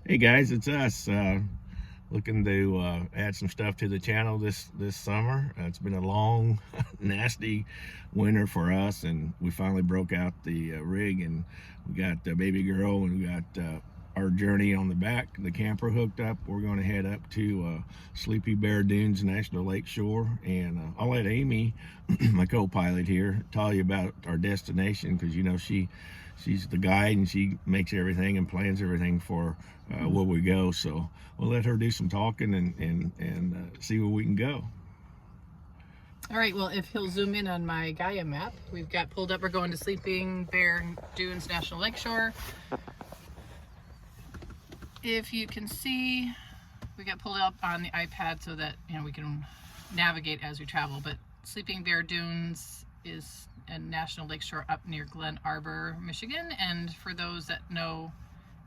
Hey guys, it's us. Looking to add some stuff to the channel this summer. It's been a long, nasty winter for us, and we finally broke out the rig, and we got the baby girl, and we got our journey on the back, the camper hooked up. We're going to head up to Sleepy Bear Dunes National Lake Shore, and I'll let Amy, my co-pilot here, tell you about our destination, because you know she's the guide and she makes everything and plans everything for where we go. So we'll let her do some talking and see where we can go. All right, well, if he'll zoom in on my Gaia map, we've got pulled up. We're going to Sleeping Bear Dunes National Lakeshore. If you can see, we got pulled up on the iPad so that we can navigate as we travel. But Sleeping Bear Dunes is a national lakeshore up near Glen Arbor, Michigan. And for those that know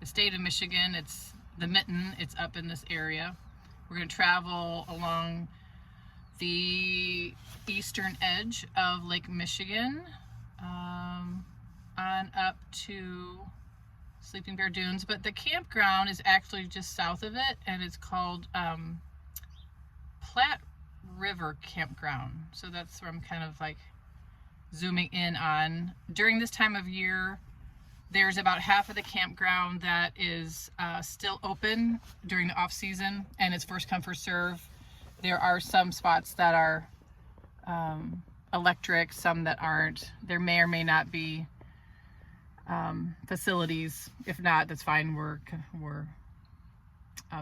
the state of Michigan, it's the Mitten. It's up in this area. We're going to travel along the eastern edge of Lake Michigan, on up to Sleeping Bear Dunes, but the campground is actually just south of it, and it's called Platte River Campground. So that's where I'm kind of like zooming in on. During this time of year, there's about half of the campground that is still open during the off season, and it's first come first serve. There are some spots that are electric, some that aren't. There may or may not be facilities. If not, that's fine. We're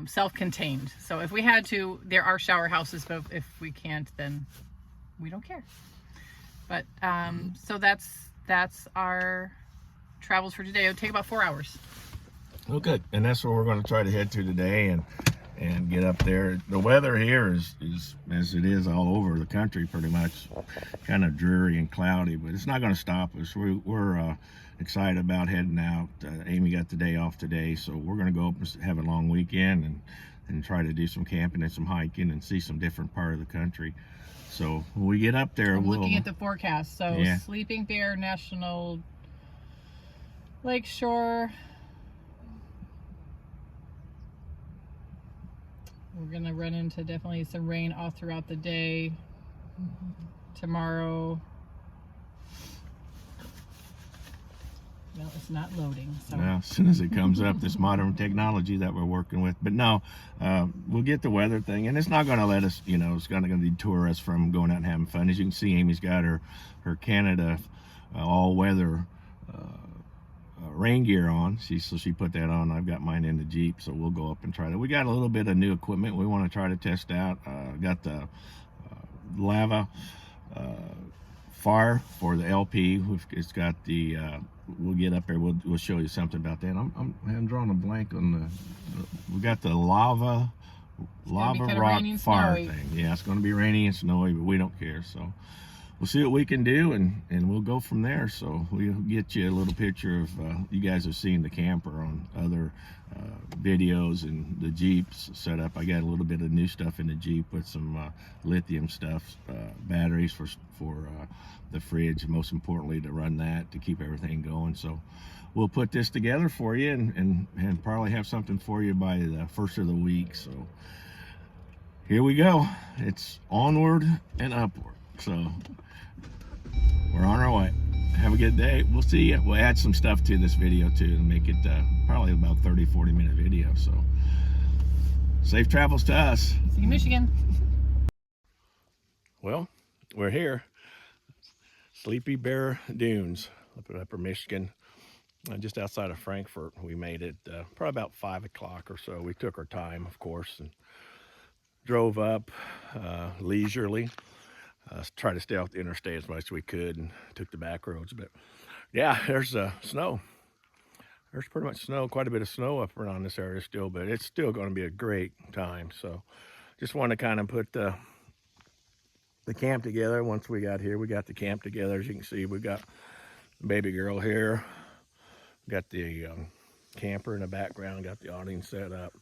self-contained. So if we had to, there are shower houses, but if we can't, then we don't care. But so that's our travels for today. It'll take about 4 hours. Oh, good. And that's where we're going to try to head to today and get up there. The weather here is as it is all over the country, pretty much kind of dreary and cloudy, but it's not going to stop us. We're excited about heading out. Amy got the day off today, so we're going to go up and have a long weekend and try to do some camping and some hiking and see some different part of the country. So when we get up there, I'm looking at the forecast. So yeah. Sleeping Bear National Lakeshore. We're gonna run into definitely some rain all throughout the day. Tomorrow. No, it's not loading. So. Well, as soon as it comes up, this modern technology that we're working with. But no, we'll get the weather thing, and it's not going to let us, it's going to deter us from going out and having fun. As you can see, Amy's got her Canada all-weather rain gear on. So she put that on. I've got mine in the Jeep, so we'll go up and try that. We got a little bit of new equipment we want to try to test out. Got the lava fire for the LP. It's got the we'll get up there, we'll show you something about that. I'm drawing a blank on we got the lava rock fire thing. Yeah, it's going to be rainy and snowy, but we don't care. So we'll see what we can do, and we'll go from there. So we'll get you a little picture of you guys have seen the camper on other videos and the Jeeps set up. I got a little bit of new stuff in the Jeep with some lithium stuff, batteries for the fridge, most importantly to run that to keep everything going. So we'll put this together for you and probably have something for you by the first of the week. So here we go. It's onward and upward. So we're on our way. Have a good day. We'll see you. We'll add some stuff to this video too and make it probably about 30-40 minute video. So safe travels to us. See you, Michigan. Well, we're here. Sleepy Bear Dunes up in Upper Michigan, just outside of Frankfort. We made it probably about 5 o'clock or so. We took our time, of course, and drove up leisurely. Try to stay off the interstate as much as we could and took the back roads. But yeah, there's snow. There's pretty much snow, quite a bit of snow up around this area still, but it's still going to be a great time. So just want to kind of put the camp together. Once we got here, we got the camp together. As you can see, we got baby girl here. Got the camper in the background, got the awning set up,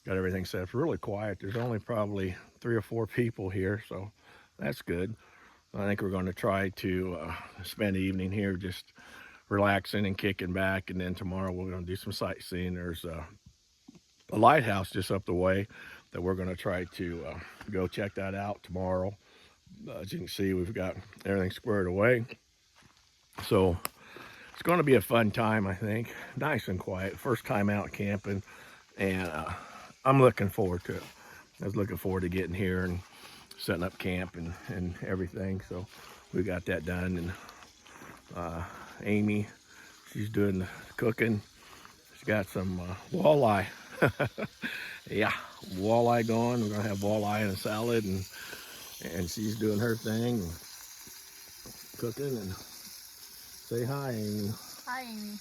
got everything set up. It's really quiet. There's only probably 3 or 4 people here, so that's good. I think we're going to try to spend the evening here just relaxing and kicking back, and then tomorrow we're going to do some sightseeing. There's a lighthouse just up the way that we're going to try to go check that out tomorrow. As you can see, we've got everything squared away. So it's going to be a fun time, I think. Nice and quiet. First time out camping, and I'm looking forward to it. I was looking forward to getting here and setting up camp and everything. So we got that done. And Amy, she's doing the cooking. She's got some walleye. Yeah, walleye going. We're gonna have walleye and a salad, and she's doing her thing, and cooking. And say hi, Amy. Hi, Amy.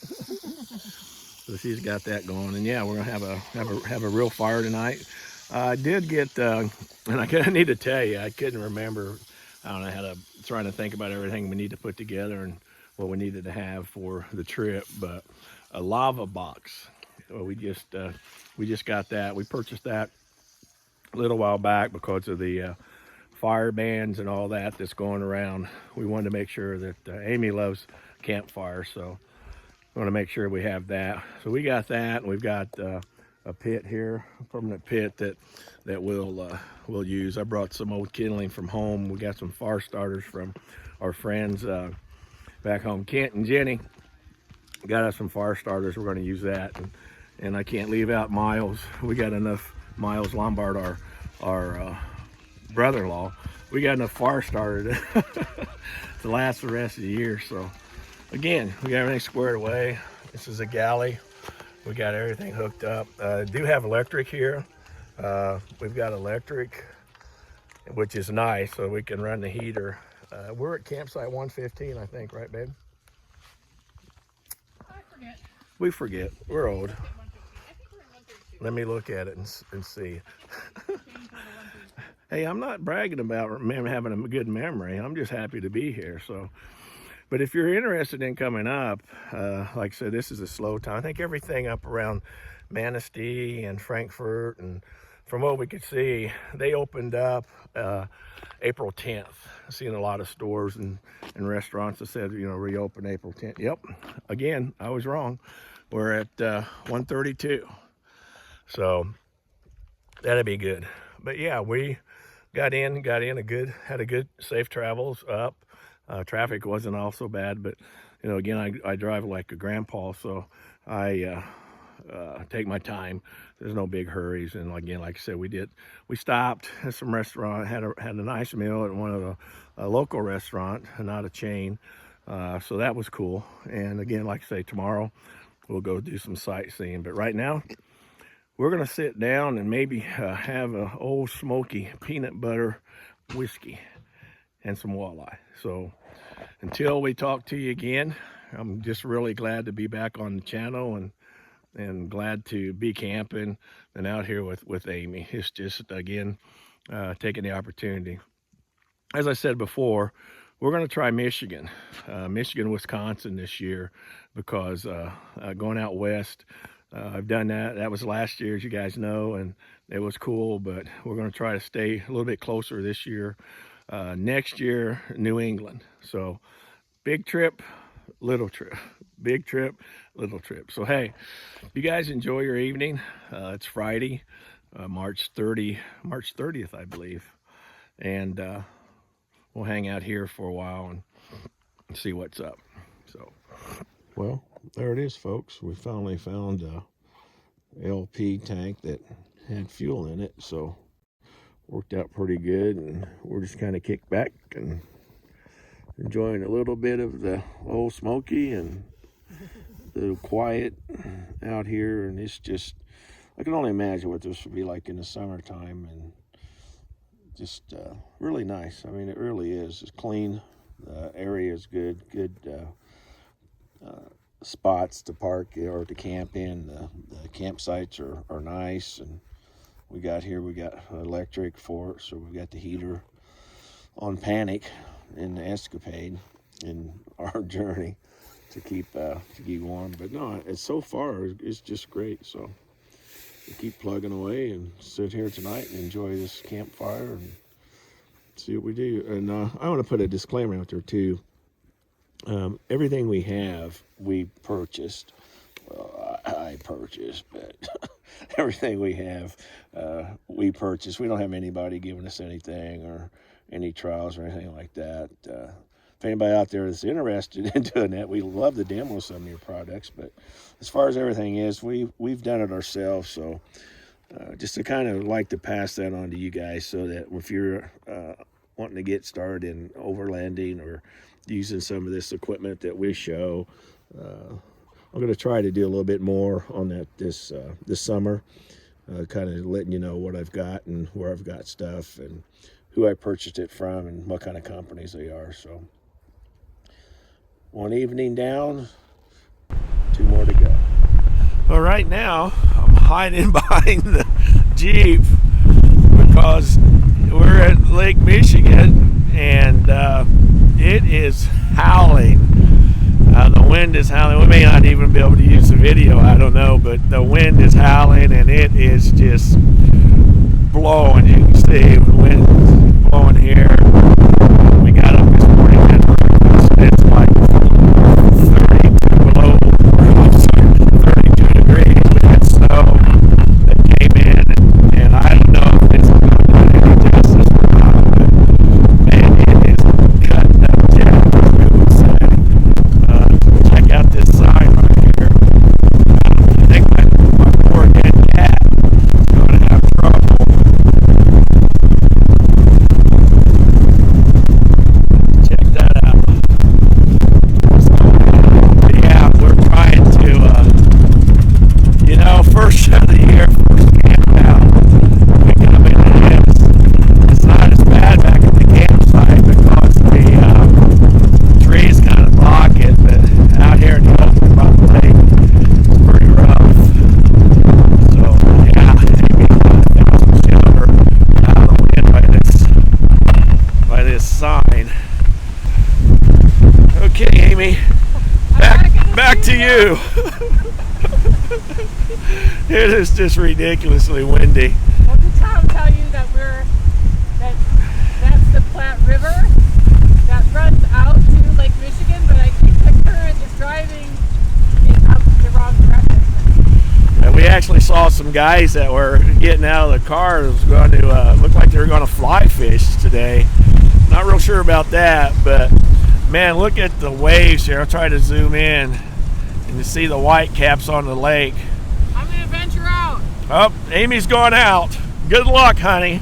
So she's got that going, and yeah, we're gonna have a real fire tonight. I did get, and I need to tell you, I couldn't remember. I don't know how to, trying to think about everything we need to put together and what we needed to have for the trip, but a lava box. Well, we just got that. We purchased that a little while back because of the fire bans and all that that's going around. We wanted to make sure that Amy loves campfire, so we want to make sure we have that. So we got that, and we've got a pit here, a permanent pit that we'll use. I brought some old kindling from home. We got some fire starters from our friends back home. Kent and Jenny got us some fire starters. We're going to use that, and I can't leave out Miles. We got enough. Miles Lombard, our brother-in-law, we got enough fire starter to last the rest of the year. So again, we got everything squared away. This is a galley. We got everything hooked up. Do have electric here. We've got electric, which is nice, so we can run the heater. We're at campsite 115, I think, right, babe? I forget. We forget. We're old. Let me look at it and see. Hey, I'm not bragging about having a good memory. I'm just happy to be here. So, but if you're interested in coming up, like I said, this is a slow time. I think everything up around Manistee and Frankfurt, and from what we could see, they opened up April 10th. I've seen a lot of stores and restaurants that said, reopen April 10th. Yep, again, I was wrong. We're at 132. So that'd be good. But yeah, we got in had a good safe travels up. Traffic wasn't all so bad, but again, I drive like a grandpa, so I take my time. There's no big hurries. And again, like I said, we stopped at some restaurant, had a nice meal at one of a local restaurant, not a chain. So that was cool. And again, like I say, tomorrow we'll go do some sightseeing. But right now, we're gonna sit down and maybe have a Old Smoky peanut butter whiskey and some walleye. So until we talk to you again, I'm just really glad to be back on the channel and glad to be camping and out here with Amy. It's just, again, taking the opportunity. As I said before, we're going to try Michigan, Wisconsin this year, because going out west, I've done that. That was last year, as you guys know, and it was cool, but we're going to try to stay a little bit closer this year. Next year, New England. So big trip, little trip. Big trip, little trip. So hey, you guys enjoy your evening. It's Friday, March 30th, I believe. And we'll hang out here for a while and see what's up. So, well, there it is, folks. We finally found a LP tank that had fuel in it, so worked out pretty good, and we're just kind of kicked back and enjoying a little bit of the Old Smoky and a little quiet out here. And it's just, I can only imagine what this would be like in the summertime, and just really nice. I mean, it really is. It's clean. The area is good spots to park or to camp in. The campsites are nice, and we got electric for it, so we've got the heater on Panic in the Escapade in our journey to keep warm. But no, so far it's just great. So we keep plugging away and sit here tonight and enjoy this campfire and see what we do. And I want to put a disclaimer out there too. Everything we have, we purchased. Well, I purchased, but everything we have, we purchase. We don't have anybody giving us anything or any trials or anything like that. If anybody out there is interested in doing that, we love to demo some of your products. But as far as everything is, we've done it ourselves. So just to kind of like to pass that on to you guys, so that if you're wanting to get started in overlanding or using some of this equipment that we show, I'm going to try to do a little bit more on that this summer, kind of letting you know what I've got and where I've got stuff and who I purchased it from and what kind of companies they are. So one evening down, 2 more to go. Well, right now I'm hiding behind the Jeep because we're at Lake Michigan and it is howling. The wind is howling. We may not even be able to use the video, I don't know, but the wind is howling and it is just blowing. You can see the wind is blowing here. We got up this morning and it's like 32 below, 32 degrees. We had snow that came in, and I don't know if it's going to do any justice or not, but man, it is cutting up jack, as we would say. Check out this sign right here. I think my poor dead cat is going to have trouble. Check that out. So, yeah, we're trying to, first of the year, first camp out, we come in and it's not as bad back at the campsite because the trees kind of block it, but out here in the open by the lake, it's pretty rough. So, yeah, Amy found some shelter out of the wind by this sign. Okay, Amy, back to you. It is just ridiculously windy. Well, did Tom tell you that that's the Platte River that runs out to Lake Michigan, but I think the current is driving in up the wrong direction. And we actually saw some guys that were getting out of the car. It was going to look like they were going to fly fish today. Not real sure about that, but man, look at the waves here. I'll try to zoom in and you see the white caps on the lake. I'm going to venture out. Oh, Amy's going out. Good luck, honey.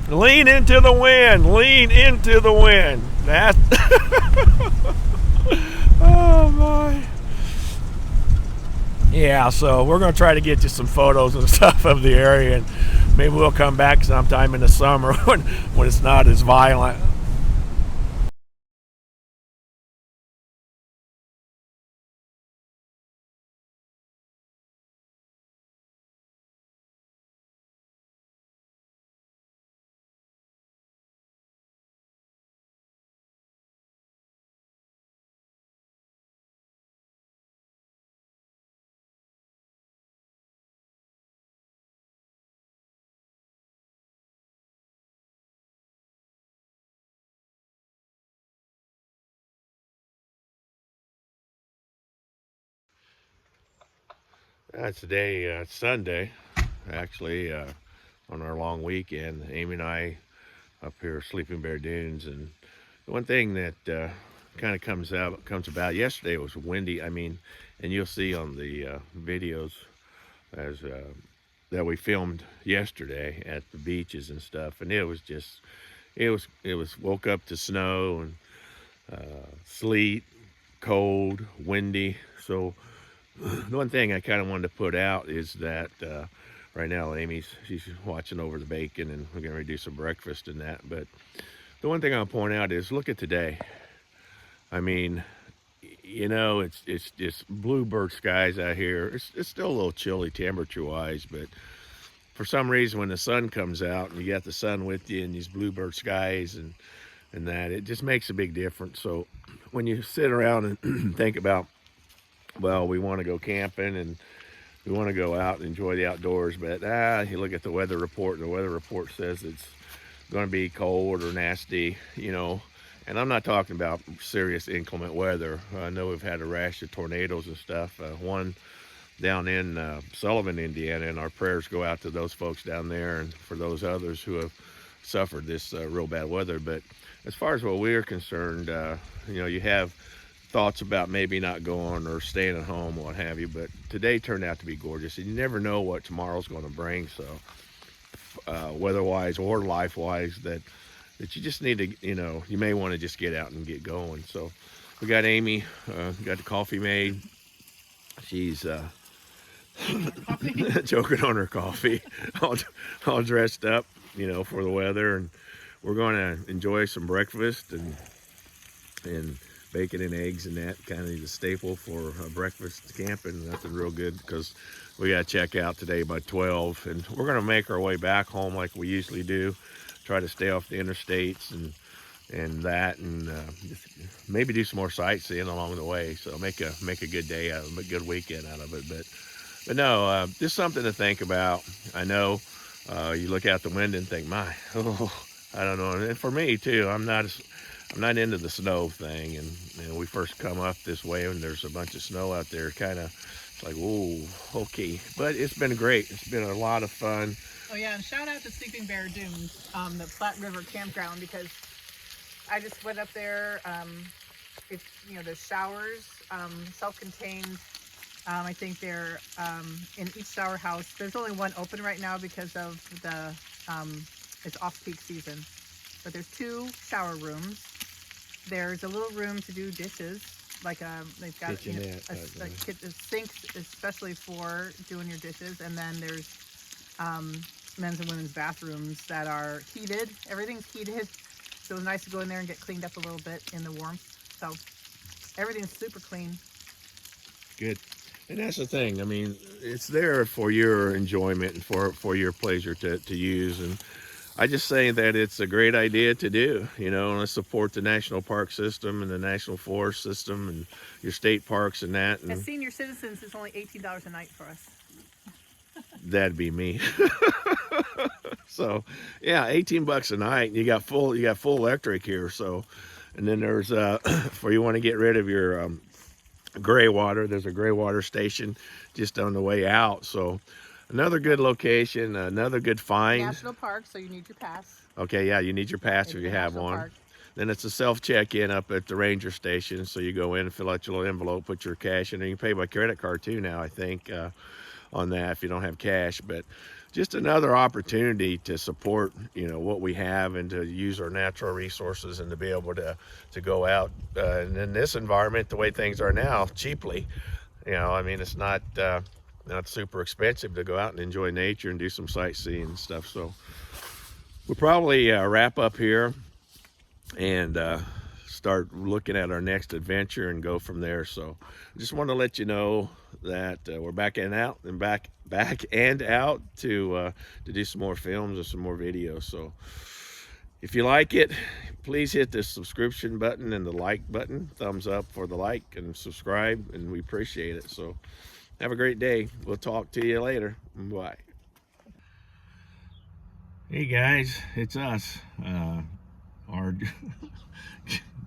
Lean into the wind. Lean into the wind. That's oh my. Yeah, so we're going to try to get you some photos and stuff of the area, and maybe we'll come back sometime in the summer when it's not as violent. Today, Sunday, actually, on our long weekend. Amy and I up here Sleeping Bear Dunes, and the one thing that kind of comes about. Yesterday it was windy. I mean, and you'll see on the videos as that we filmed yesterday at the beaches and stuff, and it was woke up to snow and sleet, cold, windy. So the one thing I kind of wanted to put out is that right now she's watching over the bacon, and we're going to do some breakfast and that. But the one thing I'll point out is look at today. I mean, it's just bluebird skies out here. It's still a little chilly temperature-wise, but for some reason when the sun comes out and you got the sun with you and these bluebird skies and that, it just makes a big difference. So when you sit around and think about, well, we want to go camping and we want to go out and enjoy the outdoors, but you look at the weather report, and the weather report says it's going to be cold or nasty, and I'm not talking about serious inclement weather. I know we've had a rash of tornadoes and stuff. One down in Sullivan, Indiana, and our prayers go out to those folks down there and for those others who have suffered this real bad weather. But as far as what we're concerned, you know, you have thoughts about maybe not going or staying at home, what have you, but today turned out to be gorgeous, and you never know what tomorrow's going to bring. So weather-wise or life-wise, that you just need to, you know, you may want to just get out and get going. So we got Amy, got the coffee made. She's choking on her coffee, all dressed up, you know, for the weather, and we're going to enjoy some breakfast and bacon and eggs, and that kind of the staple for breakfast camping. Nothing real good because we got to check out today by 12, and we're going to make our way back home like we usually do. Try to stay off the interstates and that, and maybe do some more sightseeing along the way. So make a good day out of it, a good weekend out of it. But no, just something to think about. I know you look out the window and think, my, I don't know. And for me too, I'm not into the snow thing. And when we first come up this way and there's a bunch of snow out there, kind of like, whoa, okay. But it's been great. It's been a lot of fun. Oh yeah, and shout out to Sleeping Bear Dunes, the Platte River Campground, because I just went up there. It's, you know, there's showers, self-contained. I think they're in each shower house. There's only one open right now because of the it's off-peak season. But there's 2 shower rooms. There's a little room to do dishes, like they've got, you know, a sink especially for doing your dishes, and then there's men's and women's bathrooms that are heated. Everything's heated, so it's nice to go in there and get cleaned up a little bit in the warmth. So everything's super clean. Good. And that's the thing. I mean, it's there for your enjoyment and for your pleasure to use. And I just say that it's a great idea to do, you know, and let's support the national park system and the national forest system and your state parks and that. And as senior citizens, it's only $18 a night for us. That'd be me. So yeah, $18 a night. You got full electric here. So, and then there's for you want to get rid of your gray water, there's a gray water station just on the way out. So another good location, another good find. National park, so you need your pass. Okay, yeah, you need your pass if you have one. Park. Then it's a self check-in up at the ranger station. So you go in, fill out your little envelope, put your cash in, and you can pay by credit card too now, I think, on that if you don't have cash. But just another opportunity to support, you know, what we have and to use our natural resources and to be able to go out and in this environment, the way things are now, cheaply. You know, I mean, it's not super expensive to go out and enjoy nature and do some sightseeing and stuff. So we'll probably wrap up here and start looking at our next adventure and go from there. So I just want to let you know that we're back and out to do some more films and some more videos. So if you like it, please hit the subscription button and the like button, thumbs up for the like and subscribe, and we appreciate it. So have a great day. We'll talk to you later. Bye. Hey guys, it's us.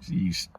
Geez.